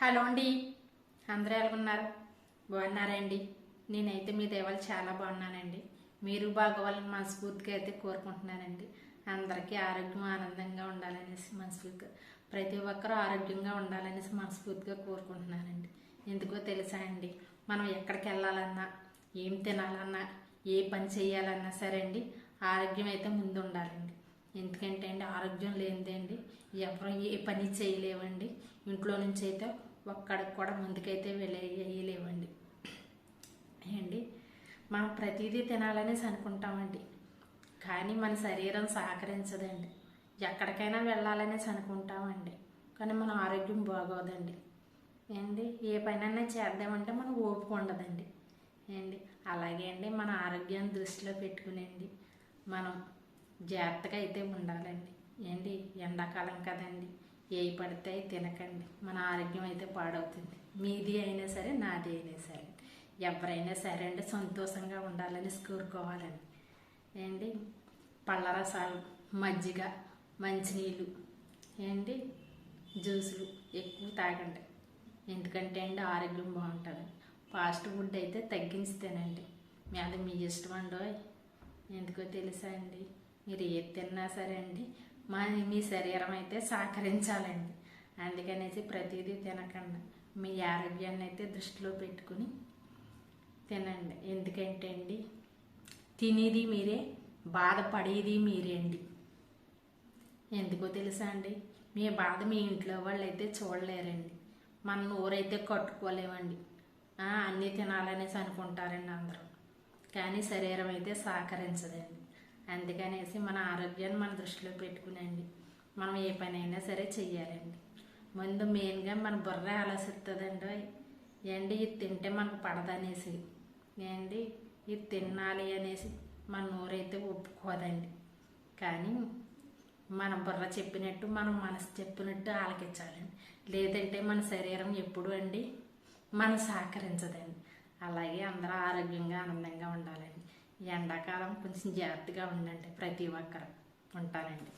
Hello అండి, అందరూ ఎలా ఉన్నారు? బాగున్నారండి? నేనైతే మీ దేవాలు చాలా బాగున్నానండి. మీరు బాగోవాలని మనస్ఫూర్తిగా అయితే కోరుకుంటున్నానండి. అందరికీ ఆరోగ్యం ఆనందంగా ఉండాలనేసి మనస్ఫూర్తిగా, ప్రతి ఒక్కరూ ఆరోగ్యంగా ఉండాలనేసి మనస్ఫూర్తిగా కోరుకుంటున్నానండి. ఎందుకో తెలుసా అండి, మనం ఎక్కడికి వెళ్ళాలన్నా, ఏం తినాలన్నా, ఏ పని చేయాలన్నా సరే అండి, ఆరోగ్యం అయితే ముందు ఉండాలండి. ఎందుకంటే అండి, ఆరోగ్యం లేనిదే ఎవరు ఏ పని చేయలేవండి. ఇంట్లో నుంచి అయితే ఒక్కడికి కూడా ముందుకైతే వేయలేవండి అండి. మనం ప్రతిదీ తినాలనేసి అనుకుంటామండి, కానీ మన శరీరం సహకరించదండి. ఎక్కడికైనా వెళ్ళాలనేసి అనుకుంటామండి, కానీ మన ఆరోగ్యం బాగోదండి ఏంటి. ఏ పనైనా చేద్దామంటే మనం ఓపిక ఉండదండి ఏంటి. అలాగే అండి, మన ఆరోగ్యాన్ని దృష్టిలో పెట్టుకునేండి మనం జాగ్రత్తగా అయితే ఉండాలండి ఏంటి. ఎండాకాలం కదండి, ఏ పడితే తినకండి, మన ఆరోగ్యం అయితే పాడవుతుంది. మీది అయినా సరే, నాది అయినా సరే, ఎవరైనా సరే అండి సంతోషంగా ఉండాలని కోరుకోవాలండి ఏంటి. పళ్ళ రసాలు, మజ్జిగ, మంచినీళ్ళు ఏంటి, జ్యూసులు ఎక్కువ తాగండి. ఎందుకంటే అండి ఆరోగ్యం బాగుంటుంది. ఫాస్ట్ ఫుడ్ అయితే తగ్గించి తినండి. అది మీ ఇష్టం అండి. ఎందుకో తెలుసా అండి, మీరు ఏది తిన్నా సరే అండి మీ శరీరం అయితే సహకరించాలండి. అందుకనేసి ప్రతిదీ తినకండి, మీ ఆరోగ్యాన్ని అయితే దృష్టిలో పెట్టుకుని తినండి. ఎందుకంటే అండి, తినేది మీరే, బాధపడేది మీరే అండి. ఎందుకో తెలుసా అండి, మీ బాధ మీ ఇంట్లో వాళ్ళు అయితే చూడలేరండి. మన నోరైతే కట్టుకోలేమండి. అన్నీ తినాలనేసి అనుకుంటారండి అందరూ, కానీ శరీరం అయితే సహకరించదండి. అందుకనేసి మన ఆరోగ్యాన్ని మన దృష్టిలో పెట్టుకునండి మనం ఏ పని అయినా సరే చెయ్యాలండి. ముందు మెయిన్గా మన బుర్ర ఆలోచిస్తుందండి ఏంటి, ఇది తింటే మనకు పడదనేసి ఏంటి, ఇది తినాలి అనేసి మన నోరైతే ఒప్పుకోదండి. కానీ మన బుర్ర చెప్పినట్టు, మనం మనసు చెప్పినట్టు ఆలకించాలండి. లేదంటే మన శరీరం ఎప్పుడు అండి మనం సహకరించదండి. అలాగే అందరూ ఆరోగ్యంగా ఆనందంగా ఉండాలండి. ఎండాకాలం కొంచెం జాగ్రత్తగా ఉండండి ప్రతి ఒక్కరు. ఉంటానండి.